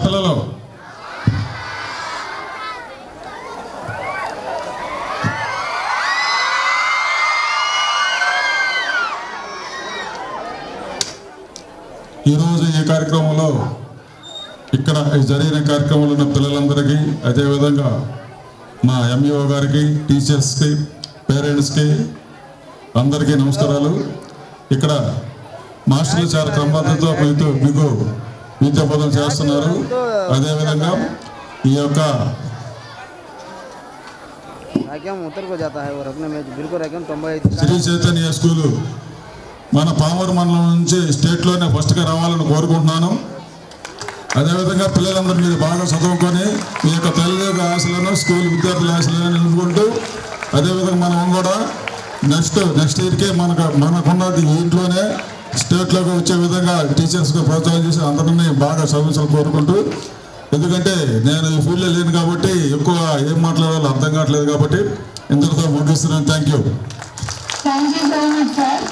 పిల్లలు? ఈరోజు ఈ కార్యక్రమంలో ఇక్కడ జరిగిన కార్యక్రమంలో ఉన్న పిల్లలందరికీ, అదేవిధంగా మా ఎంఈఓ గారికి, టీచర్స్కి, పేరెంట్స్కి అందరికీ నమస్కారాలు. ఇక్కడ మాస్టర్లు చాలా క్రమబద్ధతో మీకు విద్యాబోధన చేస్తున్నారు. అదేవిధంగా ఈ యొక్క శ్రీ చైతన్య స్కూలు మన పామూరు మండలం నుంచి స్టేట్లోనే ఫస్ట్గా రావాలని కోరుకుంటున్నాను. అదేవిధంగా పిల్లలందరూ మీరు బాగా చదువుకొని మీ యొక్క తల్లిదండ్రుల ఆశలను, స్కూల్ విద్యార్థుల ఆశలను నిలుపుకుంటూ, అదేవిధంగా మనం కూడా నెక్స్ట్ ఇయర్కే మనకున్నది ఇంట్లోనే స్టేట్లోకి వచ్చే విధంగా టీచర్స్గా ప్రోత్సాహం చేసి అందరినీ బాగా చదివించాలని కోరుకుంటూ, ఎందుకంటే నేను ఈ ఫీల్డ్లో లేను కాబట్టి ఎక్కువ ఏం మాట్లాడాలో అర్థం కావట్లేదు కాబట్టి ఇంతటితో ముగిస్తున్నాను. Thank you. So much sir.